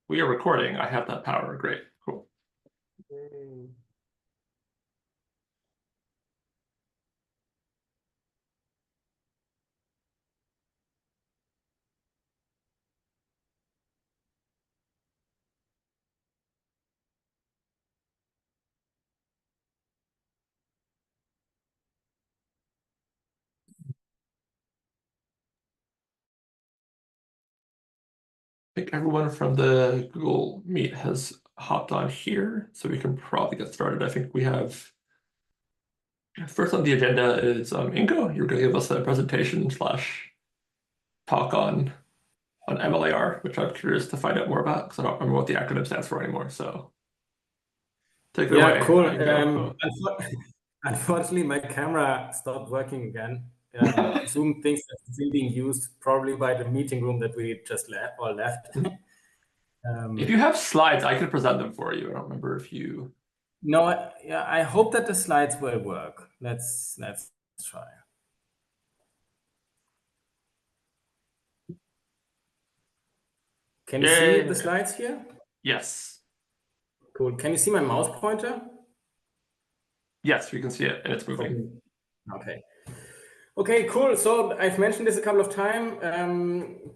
We are recording. I have that power. Great. Cool. I think everyone from the Google Meet has hopped on here, so we can probably get started. I think we have first on the agenda is Ingo. You're going to give us a presentation slash talk on MLAR, which I'm curious to find out more about because I don't remember what the acronym stands for anymore. So take it away. Yeah, cool. Unfortunately, my camera stopped working again. Zoom thinks that it's still being used, probably by the meeting room that we just left. If you have slides, I could present them for you. I don't remember if you. No, yeah, I hope that the slides will work. Let's try. Can you see the slides here? Yes. Cool. Can you see my mouse pointer? Yes, we can see it, and it's moving. Okay. Okay, cool. So I've mentioned this a couple of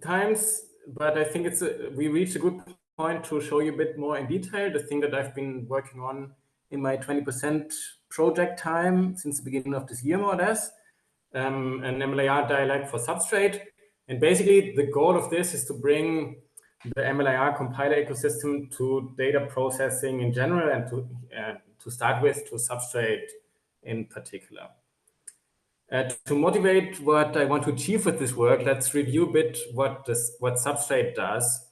times, but I think we reached a good point to show you a bit more in detail the thing that I've been working on in my 20% project time since the beginning of this year, more or less, an MLAR dialect for Substrate. And basically, the goal of this is to bring the MLAR compiler ecosystem to data processing in general, and to start with, to Substrate in particular. To motivate what I want to achieve with this work, let's review a bit what Substrate does.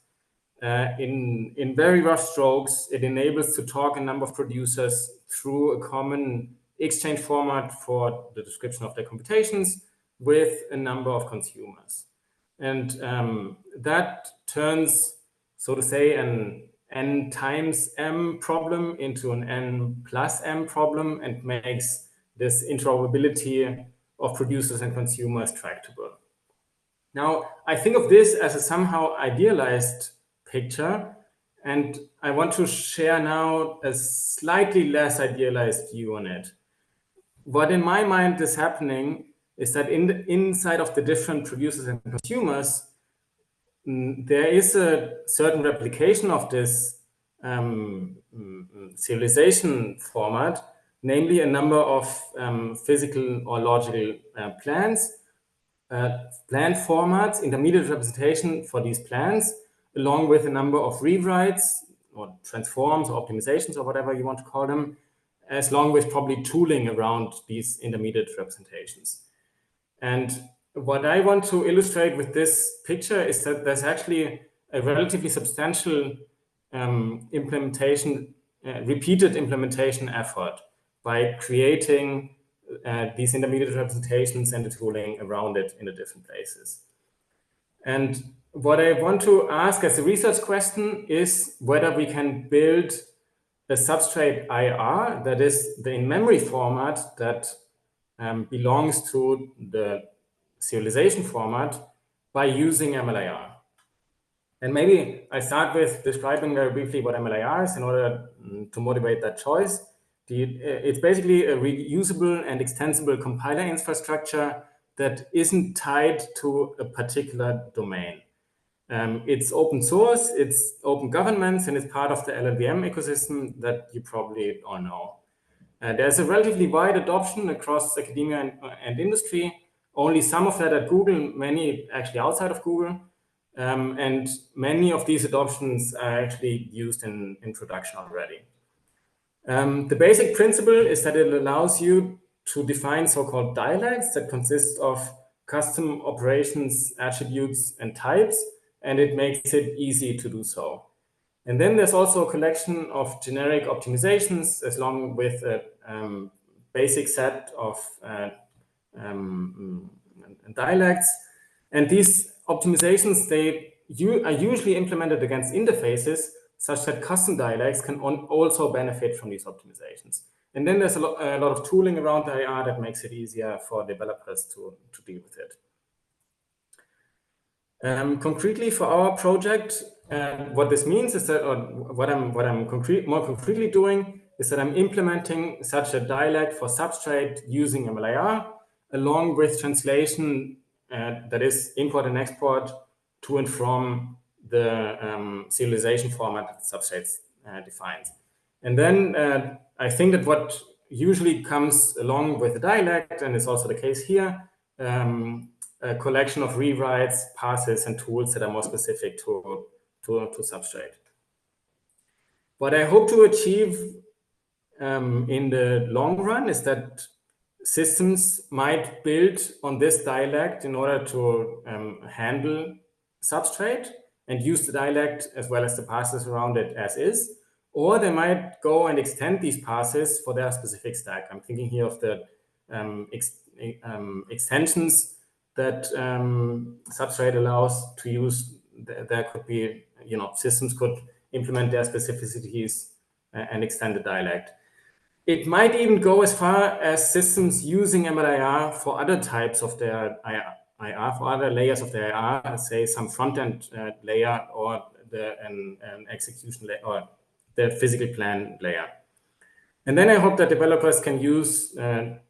In very rough strokes, it enables to talk a number of producers through a common exchange format for the description of their computations with a number of consumers. And that turns, so to say, an n times m problem into an n plus m problem and makes this interoperability of producers and consumers tractable. Now, I think of this as a somehow idealized picture, and I want to share now a slightly less idealized view on it. What in my mind is happening is that inside of the different producers and consumers, there is a certain replication of this serialization format, namely a number of physical or logical plans, plan formats, intermediate representation for these plans, along with a number of rewrites or transforms or optimizations or whatever you want to call them, as long with probably tooling around these intermediate representations. And what I want to illustrate with this picture is that there's actually a relatively substantial repeated implementation effort by creating these intermediate representations and the tooling around it in the different places. And what I want to ask as a research question is whether we can build a substrate IR, that is the in-memory format that belongs to the serialization format, by using MLAR. And maybe I start with describing very briefly what MLAR is in order to motivate that choice. It's basically a reusable and extensible compiler infrastructure that isn't tied to a particular domain. It's open source, it's open governance, and it's part of the LLVM ecosystem that you probably all know. There's a relatively wide adoption across academia and industry, only some of that at Google, many actually outside of Google. And many of these adoptions are actually used in production already. The basic principle is that it allows you to define so-called dialects that consist of custom operations, attributes, and types, and it makes it easy to do so. And then there's also a collection of generic optimizations along with a basic set of dialects. And these optimizations, they are usually implemented against interfaces such that custom dialects can also benefit from these optimizations. And then there's a lot of tooling around the IR that makes it easier for developers to deal with it. Concretely for our project, what this means is that, or what I'm more concretely doing is that I'm implementing such a dialect for Substrate using MLIR, along with translation that is import and export to and from the serialization format that Substrate defines. And then I think that what usually comes along with the dialect, and it's also the case here, a collection of rewrites, passes, and tools that are more specific to Substrate. What I hope to achieve in the long run is that systems might build on this dialect in order to handle Substrate and use the dialect as well as the passes around it as is. Or they might go and extend these passes for their specific stack. I'm thinking here of the extensions that Substrate allows to use. There could be, systems could implement their specificities and extend the dialect. It might even go as far as systems using MLIR for other types of their IR, for other layers of their IR, say some front-end layer or an execution layer or the physical plan layer. And then I hope that developers can use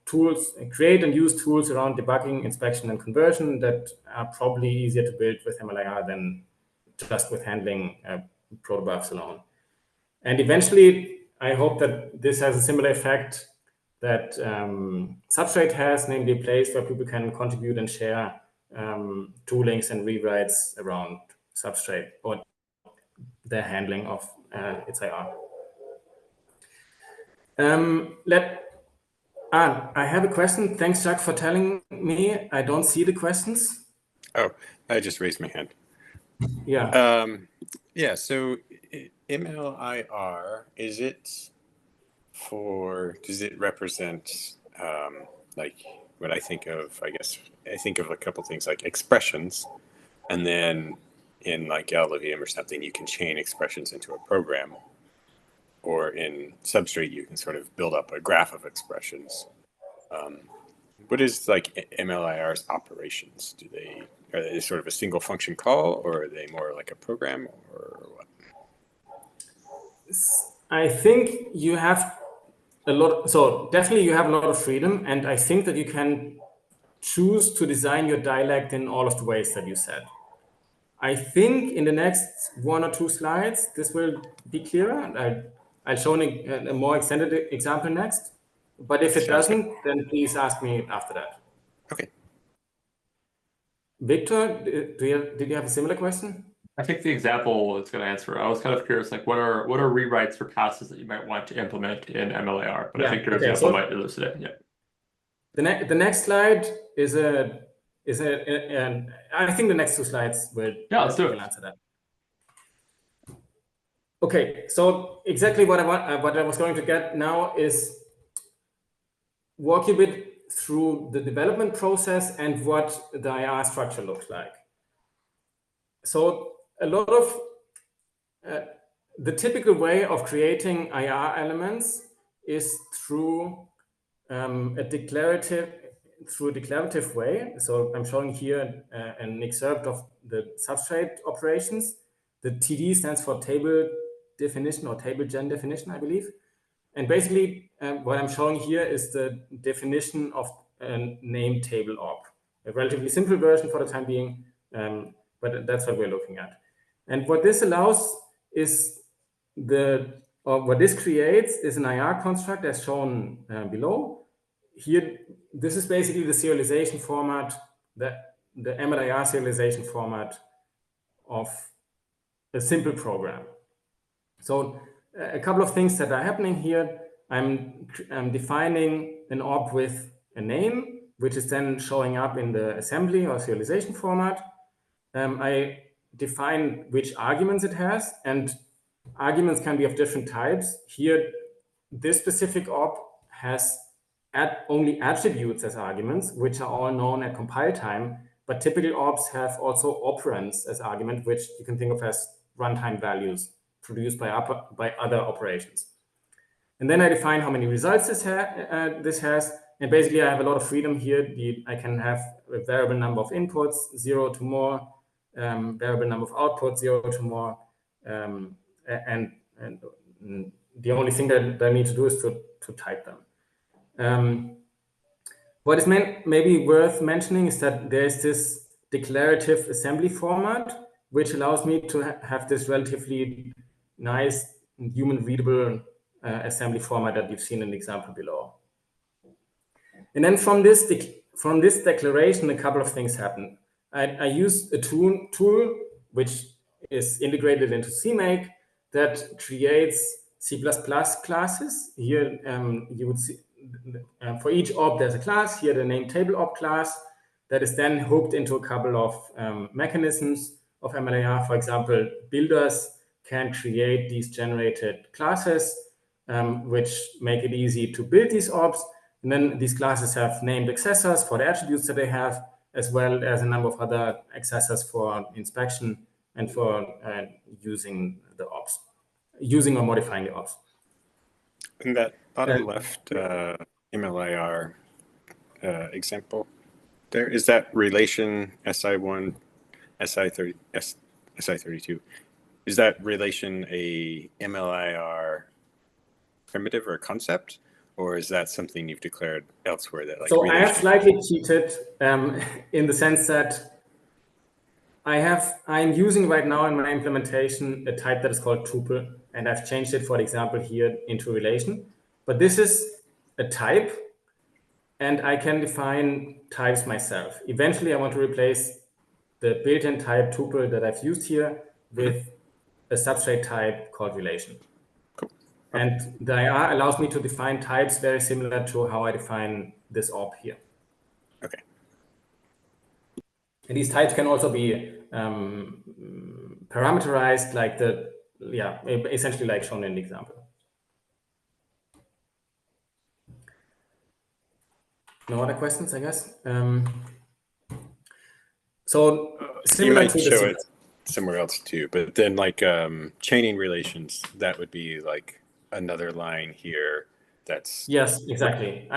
tools, create and use tools around debugging, inspection, and conversion that are probably easier to build with MLIR than just with handling protobufs alone. And eventually, I hope that this has a similar effect that Substrate has, namely a place where people can contribute and share toolings and rewrites around Substrate or the handling of its IR. I have a question. Thanks, Jack, for telling me. I don't see the questions. Oh, I just raised my hand. Yeah. Yeah, so MLIR, does it represent like what I think of, I guess, I think of a couple things like expressions, and then in like LLVM or something, you can chain expressions into a program, or in Substrate, you can sort of build up a graph of expressions. What is like MLIR's operations? Are they sort of a single function call, or are they more like a program, or what? I think you have a lot. So definitely you have a lot of freedom. And I think that you can choose to design your dialect in all of the ways that you said. I think in the next 1 or 2 slides, this will be clearer. I'll show a more extended example next. But if it doesn't, then please ask me after that. Okay. Victor, did you have a similar question? I think the example is going to answer. I was kind of curious, like what are rewrites for passes that you might want to implement in MLIR? But I think your example might elucidate. Yeah. The next slide is I think the next 2 slides will answer that. Okay, so exactly what I was going to get now is walk you a bit through the development process and what the IR structure looks like. So a lot of the typical way of creating IR elements is through a declarative way. So I'm showing here an excerpt of the Substrate operations. The TD stands for table definition or table gen definition, I believe. And basically, what I'm showing here is the definition of a named table op. A relatively simple version for the time being, but that's what we're looking at. And what this allows is what this creates is an IR construct as shown below. Here, this is basically the serialization format, the MLIR serialization format of a simple program. So a couple of things that are happening here. I'm defining an op with a name, which is then showing up in the assembly or serialization format. I define which arguments it has, and arguments can be of different types. Here, this specific op has only attributes as arguments, which are all known at compile time, but typical ops have also operands as argument, which you can think of as runtime values produced by other operations. And then I define how many results this has. And basically, I have a lot of freedom here. I can have a variable number of inputs, 0 to more, variable number of outputs, 0 to more. and the only thing that I need to do is to type them. What is maybe worth mentioning is that there's this declarative assembly format, which allows me to have this relatively nice human readable assembly format that you've seen in the example below. And then from this declaration, a couple of things happen. I use a tool which is integrated into CMake that creates C++ classes. Here you would see for each ob there's a class. Here the name table ob class that is then hooked into a couple of mechanisms of MLIR. For example, builders can create these generated classes, which make it easy to build these obs. And then these classes have named accessors for the attributes that they have, as well as a number of other accessors for inspection and for using the obs, using or modifying the obs. In that bottom left MLIR example, there is that relation SI1, SI30, SI32. Is that relation a MLIR primitive or concept? Or is that something you've declared elsewhere that like? So I have slightly cheated in the sense that I'm using right now in my implementation a type that is called tuple, and I've changed it, for example, here into relation. But this is a type, and I can define types myself. Eventually, I want to replace the built-in type tuple that I've used here with a substrate type called relation. And the IR allows me to define types very similar to how I define this ob here. Okay. And these types can also be parameterized, like essentially like shown in the example. No other questions, I guess. So you might show it somewhere else too, but then like chaining relations, that would be like another line here that's... Yes, exactly.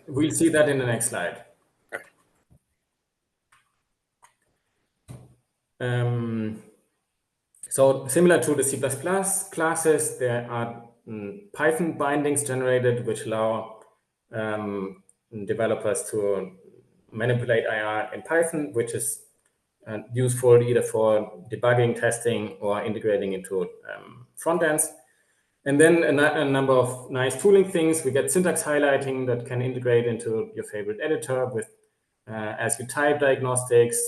We'll see that in the next slide. Okay. So similar to the C++ classes, there are Python bindings generated which allow developers to manipulate IR in Python, which is useful either for debugging, testing, or integrating into front ends. And then a number of nice tooling things. We get syntax highlighting that can integrate into your favorite editor with as you type diagnostics,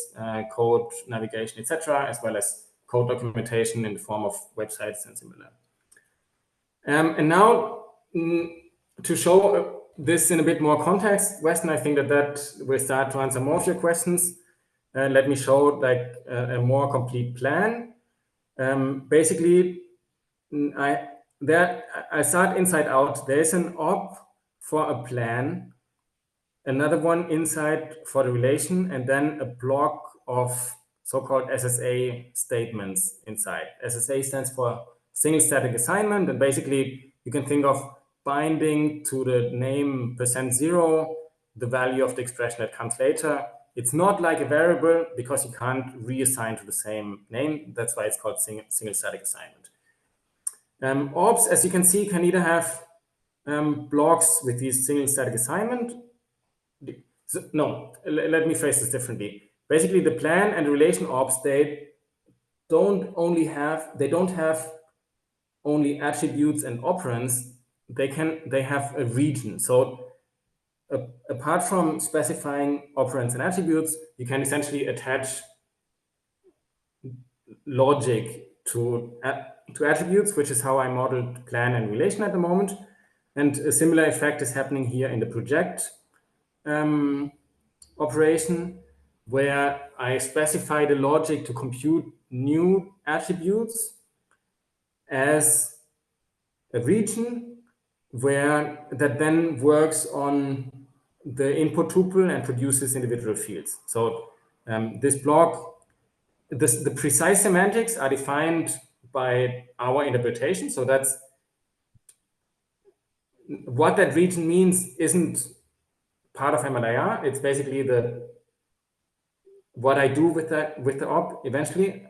code navigation, etc., as well as code documentation in the form of websites and similar. And now to show this in a bit more context, Weston, I think that will start to answer more of your questions. Let me show like a more complete plan. Basically, I start inside out. There is an ob for a plan, another one inside for the relation, and then a block of so-called SSA statements inside. SSA stands for single static assignment, and basically you can think of binding to the name %0 the value of the expression that comes later. It's not like a variable because you can't reassign to the same name. That's why it's called single static assignment. Obs, as you can see, can either have blocks with these single static assignment. No, let me phrase this differently. Basically, the plan and the relation obs, they don't have only attributes and operands. They have a region. So apart from specifying operands and attributes, you can essentially attach logic to attributes, which is how I modeled plan and relation at the moment. And a similar effect is happening here in the project operation, where I specify the logic to compute new attributes as a region where that then works on the input tuple and produces individual fields. So this block, the precise semantics are defined by our interpretation. So that's what that region means isn't part of MLIR. It's basically what I do with the op eventually.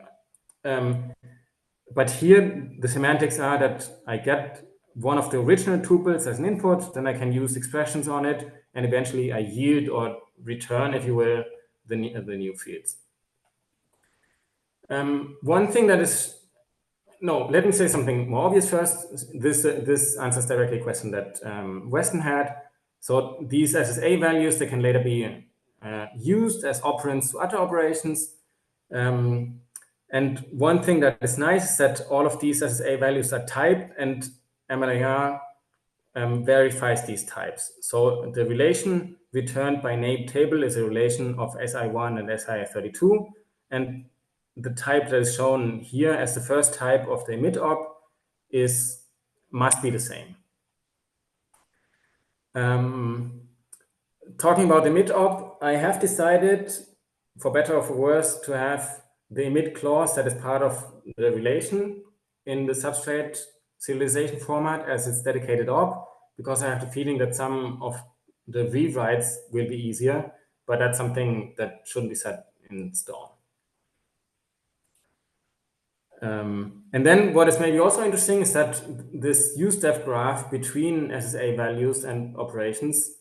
but here the semantics are that I get one of the original tuples as an input, then I can use expressions on it, and eventually I yield or return, if you will, the new fields. One thing that is, no, let me say something more obvious first. This answers directly a question that Weston had. So these SSA values, they can later be used as operands to other operations. And one thing that is nice is that all of these SSA values are typed, and MLIR verifies these types. So the relation returned by name table is a relation of SI1 and SI32. And the type that is shown here as the first type of the emit op must be the same. Talking about the emit op, I have decided, for better or for worse, to have the emit clause that is part of the relation in the Substrate serialization format as its dedicated op, because I have the feeling that some of the rewrites will be easier, but that's something that shouldn't be set in stone. And then what is maybe also interesting is that this useDef graph between SSA values and operations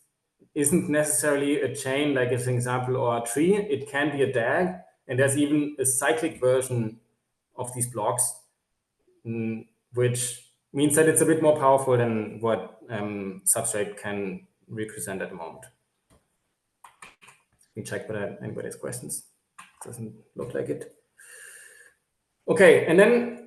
isn't necessarily a chain like as an example or a tree. It can be a DAG, and there's even a cyclic version of these blocks, which means that it's a bit more powerful than what Substrate can represent at the moment. You can check whether anybody has questions. Doesn't look like it. Okay, and then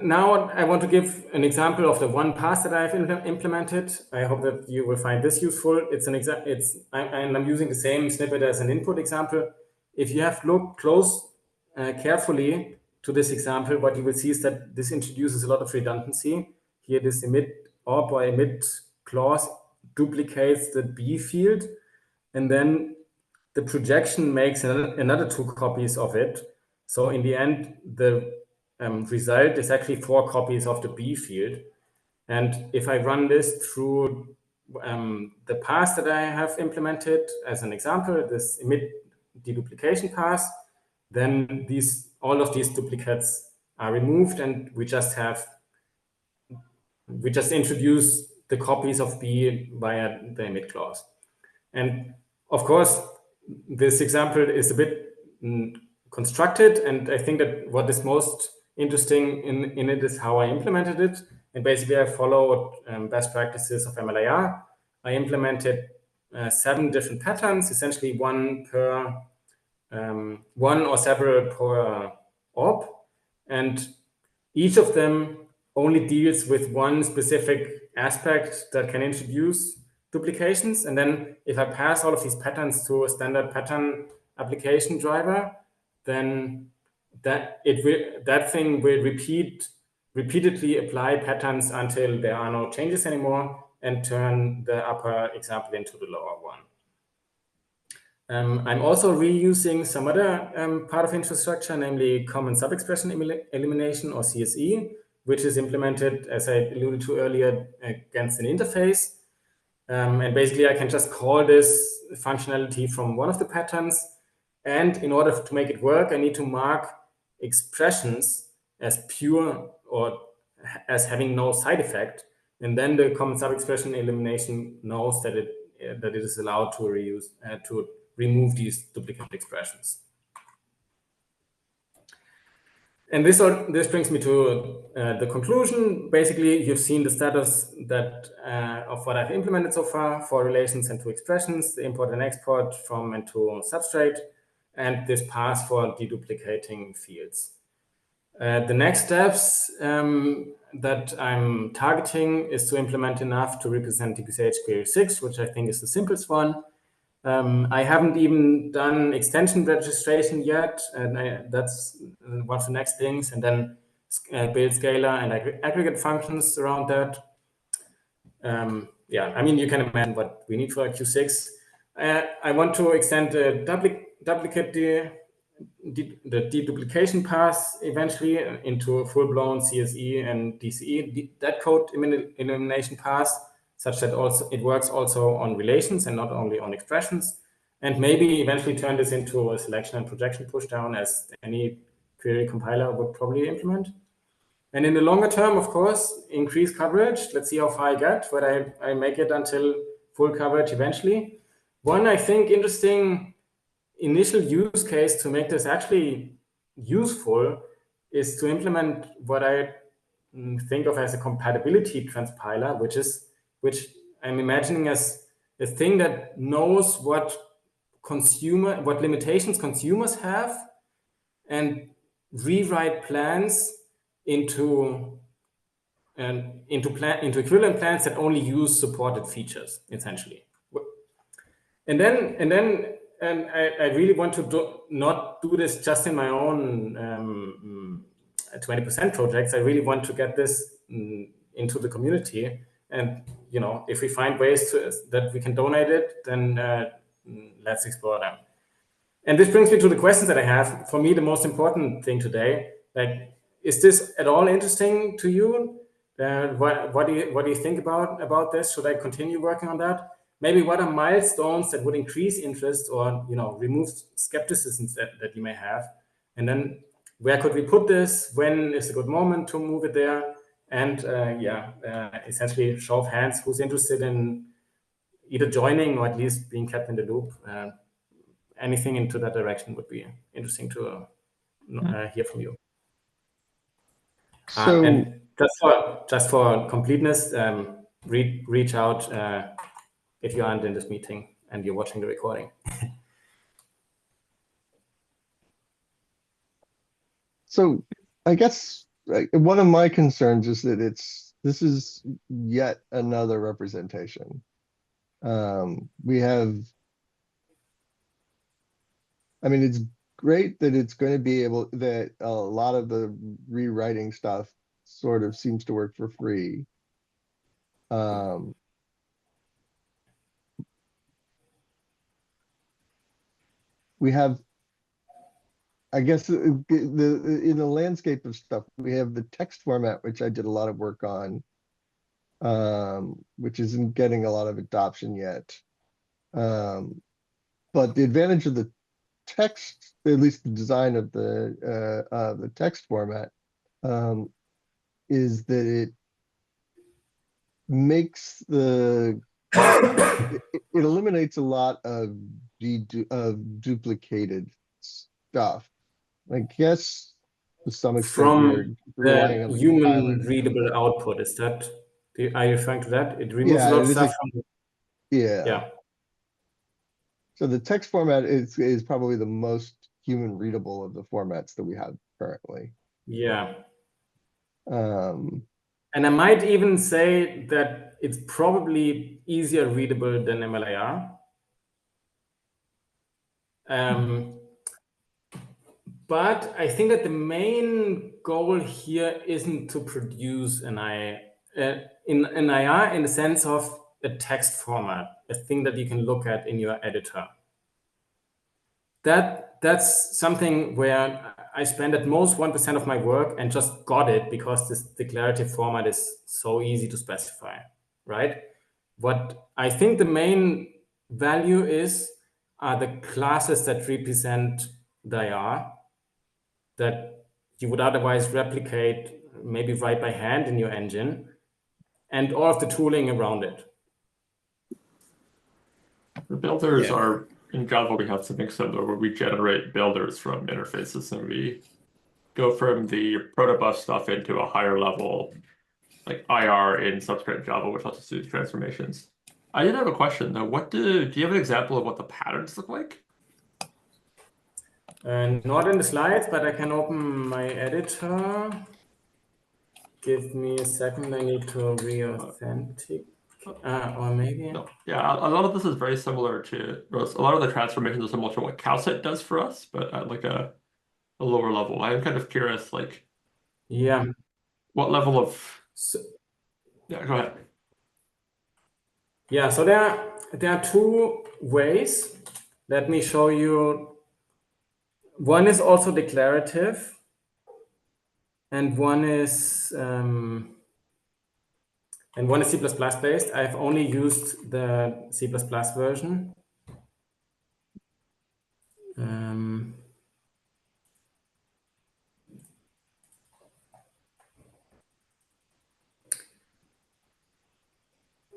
now I want to give an example of the one pass that I've implemented. I hope that you will find this useful. It's an and I'm using the same snippet as an input example. If you have looked carefully to this example, what you will see is that this introduces a lot of redundancy. Here, this emit op or emit clause duplicates the B field, and then the projection makes another 2 copies of it. So in the end, the result is actually 4 copies of the B field. And if I run this through the pass that I have implemented as an example, this emit deduplication pass, then all of these duplicates are removed, and we just introduce the copies of B via the emit clause. And of course, this example is a bit constructed, and I think that what is most interesting in it is how I implemented it. And basically, I followed best practices of MLIR. I implemented 7 different patterns, essentially one or several per op, and each of them only deals with one specific aspect that can introduce duplications. And then if I pass all of these patterns to a standard pattern application driver, then that thing will repeatedly apply patterns until there are no changes anymore and turn the upper example into the lower one. I'm also reusing some other part of infrastructure, namely common subexpression elimination, or CSE, which is implemented, as I alluded to earlier, against an interface. And basically, I can just call this functionality from one of the patterns. And in order to make it work, I need to mark expressions as pure or as having no side effect. And then the common subexpression elimination knows that it is allowed to remove these duplicate expressions. And this brings me to the conclusion. Basically, you've seen the status of what I've implemented so far for relations and to expressions, the import and export from and to Substrate, and this pass for deduplicating fields. The next steps that I'm targeting is to implement enough to represent DPCH query 6, which I think is the simplest one. I haven't even done extension registration yet, and that's one of the next things, and then build scalar and aggregate functions around that. Yeah, I mean, you can imagine what we need for Q6. I want to extend the deduplication pass eventually into a full-blown CSE and DCE dead code elimination pass, such that it works also on relations and not only on expressions, and maybe eventually turn this into a selection and projection pushdown, as any query compiler would probably implement. And in the longer term, of course, increase coverage. Let's see how far I get, but I make it until full coverage eventually. One, I think, interesting initial use case to make this actually useful is to implement what I think of as a compatibility transpiler, which I'm imagining as a thing that knows what limitations consumers have and rewrite plans into equivalent plans that only use supported features, essentially. And I really want to not do this just in my own 20% projects. I really want to get this into the community. And if we find ways that we can donate it, then let's explore them. And this brings me to the questions that I have. For me, the most important thing today, is this at all interesting to you? What do you think about this? Should I continue working on that? Maybe what are milestones that would increase interest or remove skepticism that you may have? And then where could we put this? When is a good moment to move it there? And essentially show of hands who's interested in either joining or at least being kept in the loop. Anything into that direction would be interesting to hear from you. So, and just for completeness, reach out if you aren't in this meeting and you're watching the recording. So I guess one of my concerns is that this is yet another representation. We have, I mean, it's great that it's going to be able, that a lot of the rewriting stuff sort of seems to work for free. We have, I guess, in the landscape of stuff, we have the text format, which I did a lot of work on, which isn't getting a lot of adoption yet. But the advantage of the text, at least the design of the text format, is that it makes it eliminates a lot of duplicated stuff. I guess to some extent From relying on the the human compiler. readable output, are you referring to that? It removes a lot of stuff from yeah. So the text format is probably the most human readable of the formats that we have currently. Yeah. And I might even say that it's probably easier readable than MLIR. But I think that the main goal here isn't to produce an IR in the sense of a text format, a thing that you can look at in your editor. That's something where I spend at most 1% of my work and just got it because this declarative format is so easy to specify, right? What I think the main value are the classes that represent the IR that you would otherwise replicate, maybe write by hand in your engine, and all of the tooling around it. The builders are, in Java, we have something similar where we generate builders from interfaces and we go from the protobus stuff into a higher level, like IR in Substrate Java, which lets us do transformations. I did have a question though. Do you have an example of what the patterns look like? Not in the slides, but I can open my editor. Give me a second. I need to re-authenticate. Or maybe. No. Yeah, a lot of this is very similar to, a lot of the transformations are similar to what Calcite does for us, but at like a lower level. I'm kind of curious, like, what level of. Yeah, go ahead. Yeah, so there are two ways. Let me show you. One is also declarative, and one is C++ based. I've only used the C++ version.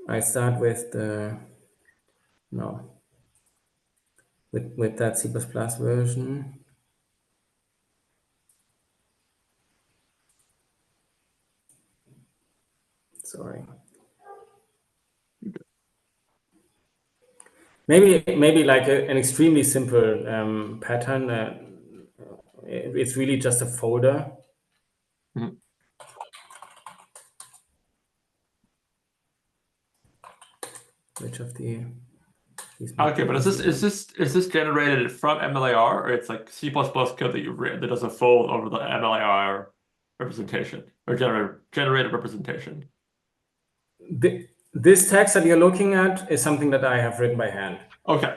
I start with the, no, with that C++ version. Sorry. Maybe like an extremely simple pattern. It's really just a folder. Mhm. Which of these Okay, but is easier? this generated from MLAR, or it's like C++ code that you've written that does a fold over the MLAR representation or generated representation? This text that you're looking at is something that I have written by hand. Okay,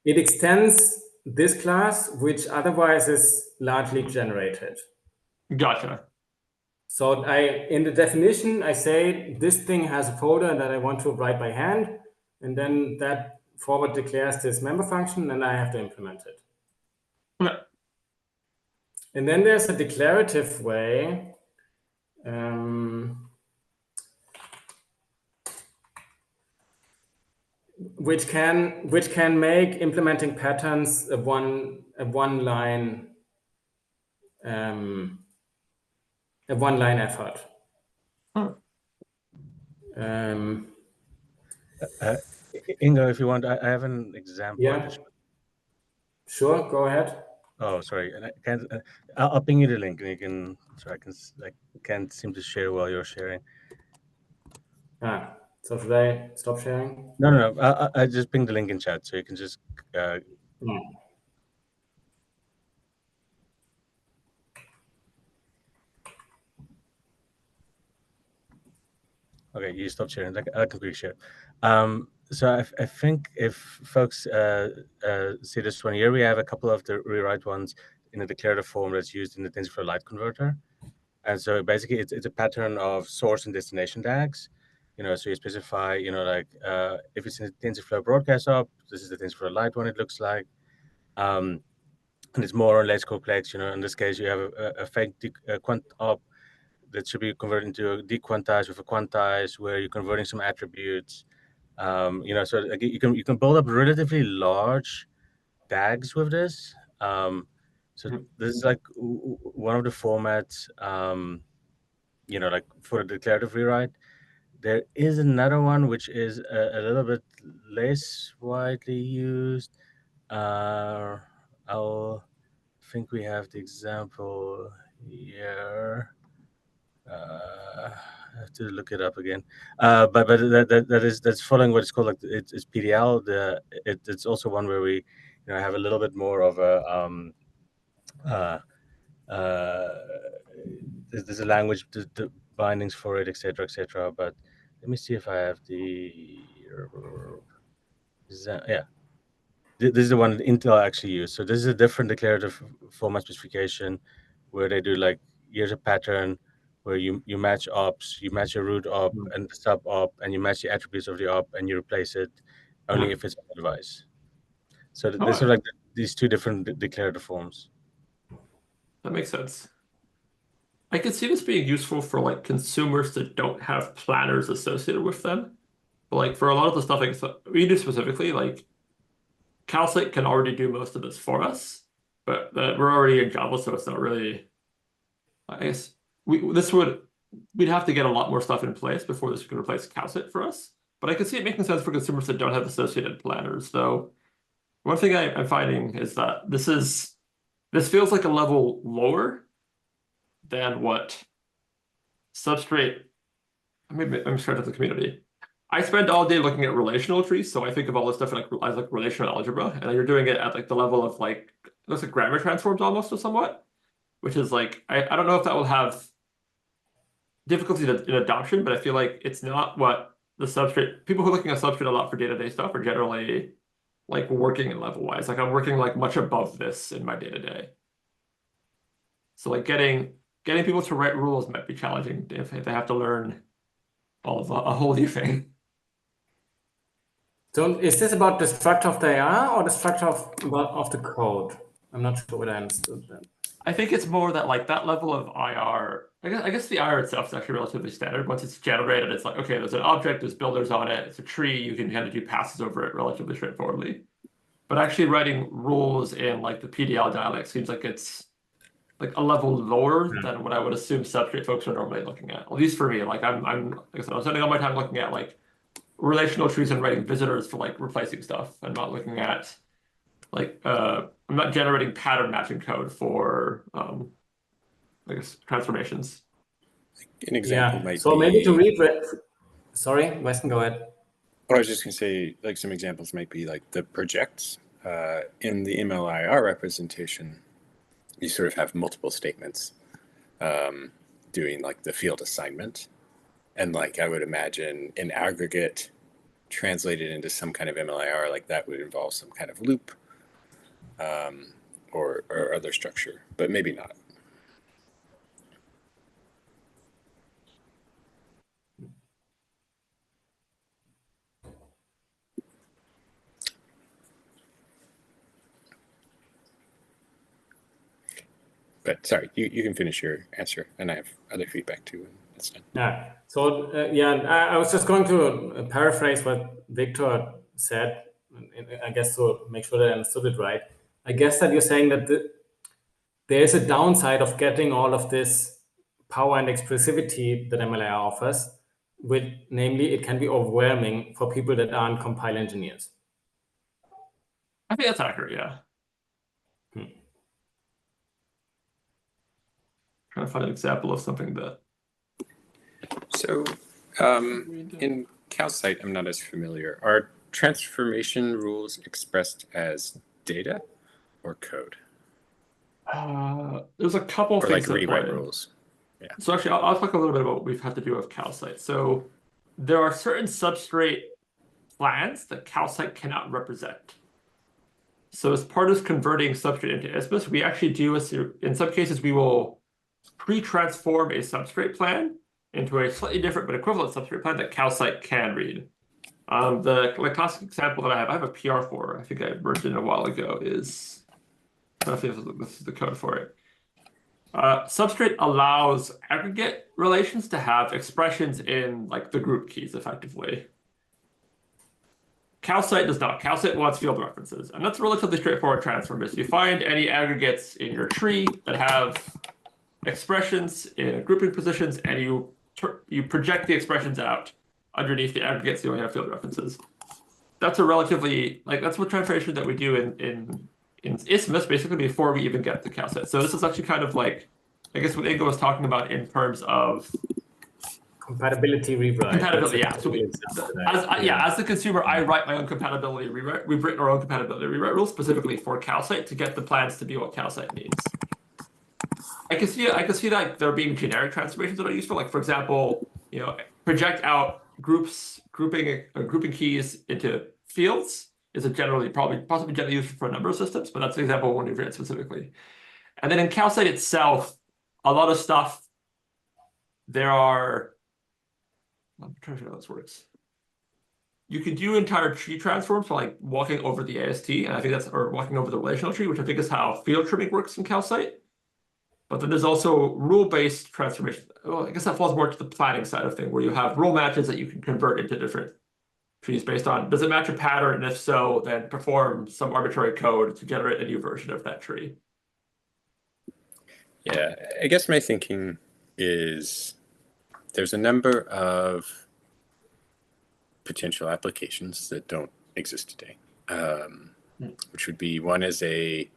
It extends this class, which otherwise is largely generated. gotcha. So in the definition, I say this thing has a folder that I want to write by hand, and then that forward declares this member function, and I have to implement it. Okay. And then there's a declarative way. Which can make implementing patterns a one line effort. Hmm. Ingo, if you want, I have an example. Yeah. Sure, go ahead. Oh, sorry, and I can't. I'll ping you the link, and you can. So I can't seem to share while you're sharing. So should I stop sharing? No. I just pinged the link in chat, so you can just. Okay, you stop sharing. I can quickly share. So I think if folks see this one here, we have a couple of the rewrite ones in a declarative form that's used in the TensorFlow Lite converter. And so basically it's a pattern of source and destination tags. So you specify, like if it's in the TensorFlow broadcast op, this is the TensorFlow Lite one, it looks like. And it's more or less complex. In this case, you have a fake quant op that should be converted into a dequantize with a quantize, where you're converting some attributes. So you can build up relatively large tags with this. So this is like one of the formats. Like for the declarative rewrite. There is another one which is a little bit less widely used. I'll think we have the example here. I have to look it up again. But that's following what it's called, like it's PDL. It's also one where we have a little bit more of a there's a language, the bindings for it, etc. But let me see if I have the yeah. This is the one that Intel actually used. So this is a different declarative format specification where they do like, here's a pattern where you match ops, you match a root op and the sub op, and you match the attributes of the op, and you replace it only if it's on the device. So there's sort of like these two different declarative forms. That makes sense. I can see this being useful for like consumers that don't have planners associated with them. But like for a lot of the stuff like we do specifically, like Calcite can already do most of this for us, but we're already in Java, so it's not really. I guess we'd have to get a lot more stuff in place before this could replace Calcite for us. But I can see it making sense for consumers that don't have associated planners. Though one thing I'm finding is that this feels like a level lower than what Substrate. Maybe I'm scared of the community. I spend all day looking at relational trees, so I think of all this stuff as like relational algebra, and you're doing it at like the level of like it looks like grammar transforms almost or somewhat, which is like I don't know if that will have difficulty in adoption, but I feel like it's not what the Substrate people who are looking at Substrate a lot for day-to-day stuff are generally like working in level wise. Like I'm working like much above this in my day-to-day. So like getting people to write rules might be challenging if they have to learn all of a whole new thing. So is this about the structure of the IR or the structure of the code? I'm not sure what I understood then. I think it's more that like that level of IR I guess the IR itself is actually relatively standard. Once it's generated, it's like, okay, there's an object, there's builders on it, it's a tree, you can kind of do passes over it relatively straightforwardly. But actually writing rules in like the PDL dialect seems like it's like a level lower than what I would assume Substrate folks are normally looking at least for me. Like I'm like I said, I'm spending all my time looking at like relational trees and writing visitors for like replacing stuff. I'm not looking at like I'm not generating pattern matching code for I guess transformations. An example Yeah. might So be. maybe to read. Sorry, Weston, go ahead. Well, I was just going to say, like, some examples might be like the projects in the MLIR representation. You sort of have multiple statements doing like the field assignment, and like I would imagine in aggregate translated into some kind of MLIR, like that would involve some kind of loop or other structure, but maybe not. But sorry, you can finish your answer, and I have other feedback too. And that's done. Yeah. So yeah, I was just going to paraphrase what Victor said. I guess to make sure that I understood it right. I guess that you're saying that there is a downside of getting all of this power and expressivity that MLIR offers. Namely, it can be overwhelming for people that aren't compile engineers. I think that's accurate, yeah. Trying to find an example of something that. So in Calcite, I'm not as familiar. Are transformation rules expressed as data or code? There's a couple Or things like rewrite play. rules? Yeah. So actually, I'll talk a little bit about what we've had to do with Calcite. So there are certain substrate plans that Calcite cannot represent. So as part of converting substrate into isthmus, we actually do in some cases we will pre-transform a substrate plan into a slightly different but equivalent substrate plan that Calcite can read. The classic example that I have a PR for, I think I merged in a while ago, is I don't know if this is the code for it. Substrate allows aggregate relations to have expressions in like the group keys effectively. Calcite does not. Calcite wants field references, and that's a relatively straightforward transform. Is you find any aggregates in your tree that have expressions in grouping positions, and you project the expressions out underneath the aggregates. You only have field references. That's a relatively that's what transformation that we do in isthmus basically before we even get to Calcite. So this is actually kind of like I guess what Ingo was talking about in terms of compatibility rewrite. Compatibility, yeah. So as the consumer, I write my own compatibility rewrite. We've written our own compatibility rewrite rules specifically for Calcite to get the plans to be what Calcite needs. I can see that there being generic transformations that are useful. Like for example, project out grouping keys into fields is possibly generally used for a number of systems, but that's an example of one we've written specifically. And then in Calcite itself, a lot of stuff I'm trying to figure out how this works. You can do entire tree transforms for like walking over the AST, and I think or walking over the relational tree, which I think is how field trimming works in Calcite. But then there's also rule-based transformation. Well, I guess that falls more to the planning side of thing, where you have rule matches that you can convert into different trees based on does it match a pattern, and if so, then perform some arbitrary code to generate a new version of that tree. Yeah, I guess my thinking is there's a number of potential applications that don't exist today, which would be one is the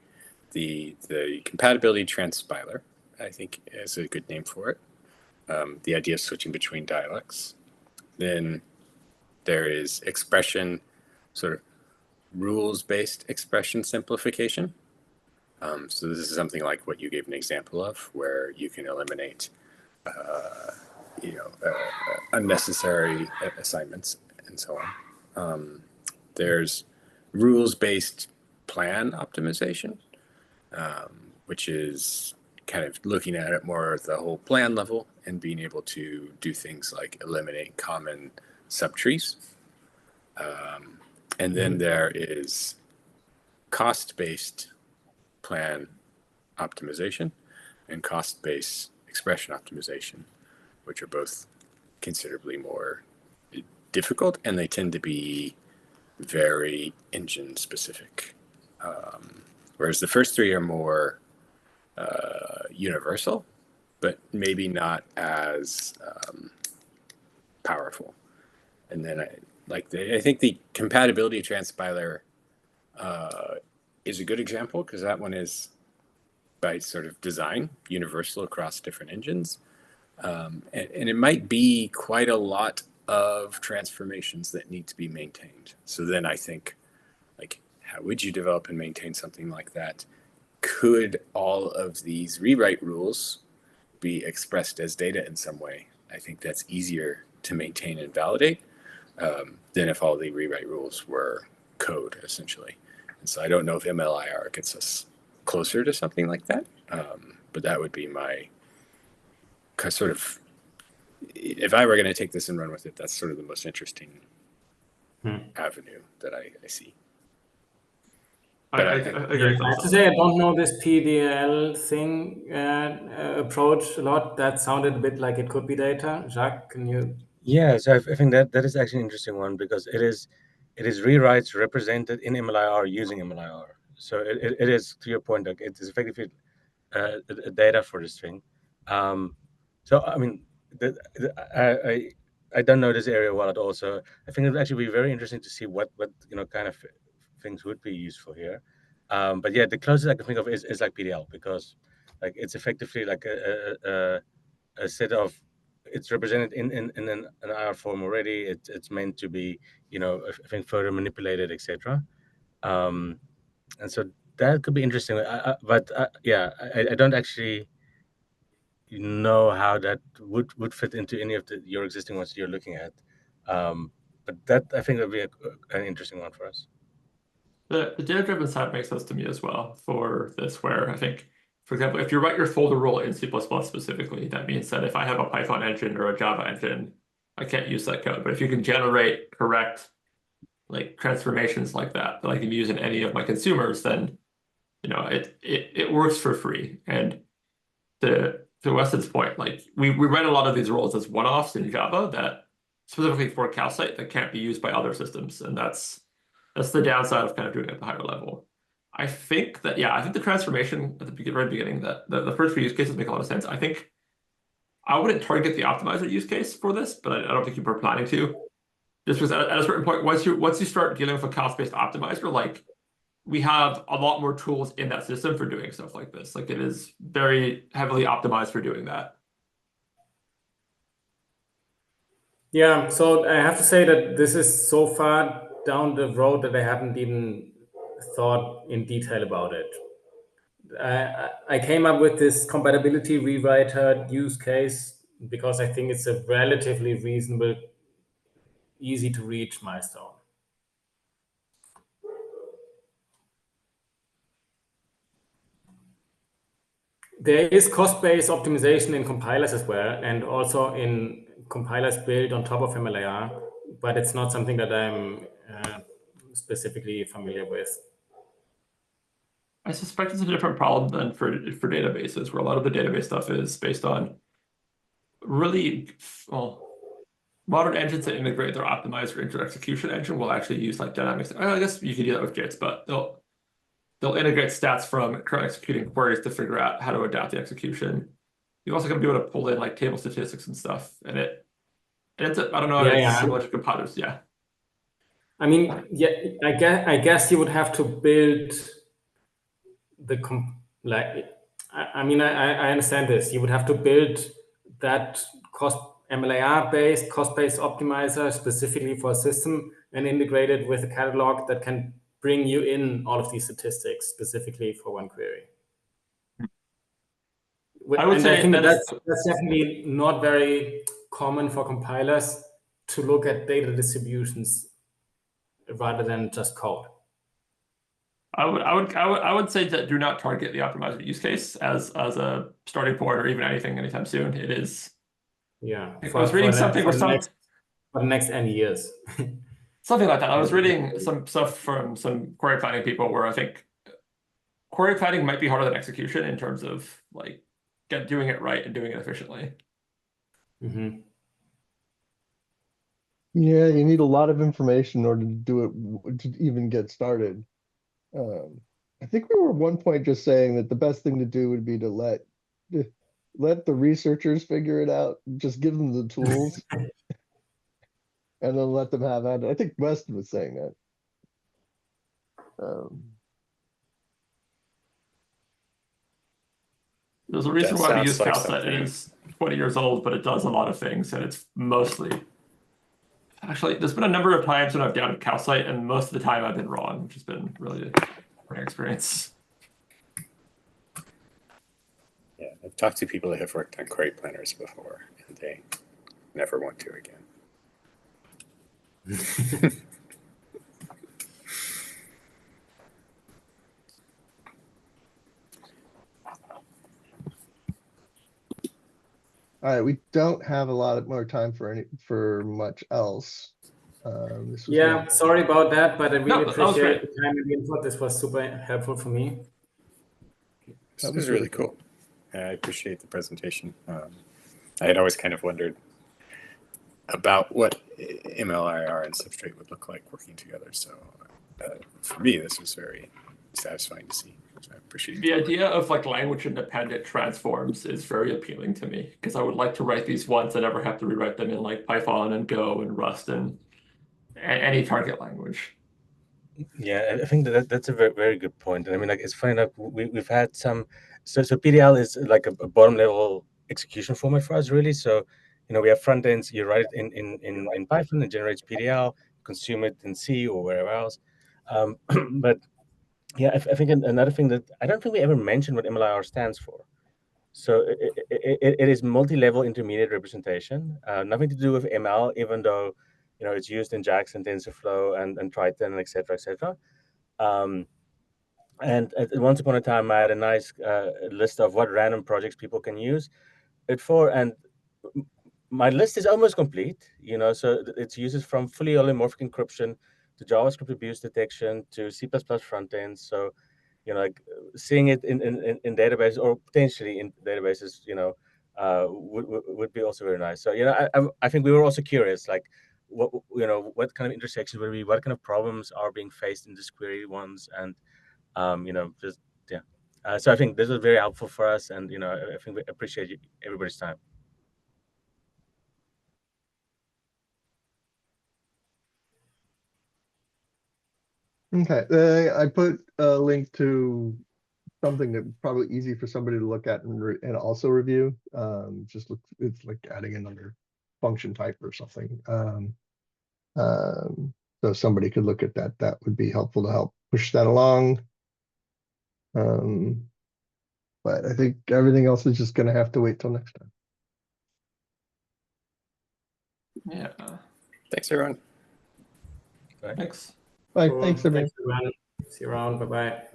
compatibility transpiler, I think is a good name for it. The idea of switching between dialects. Then there is expression, sort of rules-based expression simplification. So this is something like what you gave an example of, where you can eliminate unnecessary assignments and so on. There's rules-based plan optimization, which is kind of looking at it more at the whole plan level and being able to do things like eliminate common subtrees. And then there is cost-based plan optimization and cost-based expression optimization, which are both considerably more difficult, and they tend to be very engine specific. Whereas the first three are more universal, but maybe not as powerful. And then I think the compatibility transpiler is a good example, because that one is by sort of design universal across different engines. And it might be quite a lot of transformations that need to be maintained. So then I think, like, how would you develop and maintain something like that? Could all of these rewrite rules be expressed as data in some way? I think that's easier to maintain and validate than if all the rewrite rules were code, essentially. And so I don't know if MLIR gets us closer to something like that, but that would be my sort of, if I were going to take this and run with it, that's sort of the most interesting avenue that I see. I agree. I have to say, I don't know this PDL thing approach a lot. That sounded a bit like it could be data. Jacques, can you? Yeah, so I think that is actually an interesting one, because it is rewrites represented in MLIR using MLIR. So it is, to your point, like, it is effectively data for the string. So I mean, I don't know this area well at all. So I think it would actually be very interesting to see what kind of things would be useful here. But yeah, the closest I can think of is like PDL, because like it's effectively like a set of, it's represented in an IR form already. It's meant to be, I think, further manipulated, etc. And so that could be interesting. But I don't actually know how that would fit into any of your existing ones you're looking at. But that, I think, would be an interesting one for us. The data-driven side makes sense to me as well for this, where I think, for example, if you write your folder rule in C++ specifically, that means that if I have a Python engine or a Java engine, I can't use that code. But if you can generate correct like transformations like that I can use in any of my consumers, then it works for free. And to Weston's point, like we write a lot of these rules as one-offs in Java that specifically for calcite that can't be used by other systems, and that's the downside of kind of doing it at the higher level. I think the transformation at the very beginning, that the first few use cases make a lot of sense. I think I wouldn't target the optimizer use case for this, but I don't think you were planning to. Just because at a certain point, once you start dealing with a cost-based optimizer, like we have a lot more tools in that system for doing stuff like this. Like it is very heavily optimized for doing that. Yeah, so I have to say that this is so far down the road that I haven't even thought in detail about it. I came up with this compatibility rewriter use case because I think it's a relatively reasonable, easy to reach milestone. There is cost-based optimization in compilers as well, and also in compilers built on top of MLIR, but it's not something that I'm specifically familiar with. I suspect it's a different problem than for databases, where a lot of the database stuff is based on really, well, modern engines that integrate their optimizer into their execution engine will actually use like dynamics. I guess you could do that with JITs, but they'll integrate stats from current executing queries to figure out how to adapt the execution. You're also going to be able to pull in like table statistics and stuff, and it's I don't know, it's similar to compilers, yeah. I mean, yeah, I guess you would have to build I understand this. You would have to build that MLIR-based, cost-based optimizer specifically for a system and integrate it with a catalog that can bring you in all of these statistics specifically for one query. I think that's definitely not very common for compilers to look at data distributions rather than just code. I would say that do not target the optimizer use case as a starting point or even anytime soon. It is. Yeah. I was reading something for the next N years. Something like that. I was reading some stuff from some query planning people where I think query planning might be harder than execution in terms of like doing it right and doing it efficiently. Mm-hmm. Yeah, you need a lot of information in order to do it to even get started. I think we were at one point just saying that the best thing to do would be to let the researchers figure it out. Just give them the tools and then let them have at it. I think Weston was saying that. There's a reason That why we use sounds like Calcite. It something. is 20 years old, but it does a lot of things, and it's mostly. Actually, there's been a number of times when I've doubted Calcite, and most of the time I've been wrong, which has been really a learning experience. Yeah, I've talked to people that have worked on query planners before, and they never want to again. All right, we don't have a lot more time for much else. This was Yeah, sorry about that, but I really that was appreciate great. the time and the input. This was super helpful for me. This was really cool. I appreciate the presentation. I had always kind of wondered about what MLIR and Substrate would look like working together. So for me, this was very satisfying to see. So I appreciate the idea of like language independent transforms is very appealing to me because I would like to write these once and never have to rewrite them in like Python and Go and Rust and any target language. Yeah, I think that's a very, very good point. And I mean, like, it's funny enough, we've had some, so PDL is like a bottom level execution format for us, really. So, we have front ends, you write it in Python, it generates PDL, consume it in C or wherever else. But yeah, I think another thing that I don't think we ever mentioned what MLIR stands for. So it is multi-level intermediate representation, nothing to do with ML, even though, it's used in JAX and TensorFlow and Triton, et cetera, et cetera. And once upon a time, I had a nice list of what random projects people can use it for, and my list is almost complete. So it's uses from fully holomorphic encryption to JavaScript abuse detection to C++ front ends. So, like seeing it in databases or potentially in databases, would be also very nice. So, I think we were also curious, like what kind of intersections will be, what kind of problems are being faced in this query ones, and just yeah. So I think this was very helpful for us, and I think we appreciate everybody's time. Okay, I put a link to something that's probably easy for somebody to look at and also review. It's like adding another function type or something. So somebody could look at that. That would be helpful to help push that along. But I think everything else is just going to have to wait till next time. Yeah. Thanks, everyone. Thanks. Bye. Cool. Thanks, everyone. Thanks, everyone. See you around. Bye-bye.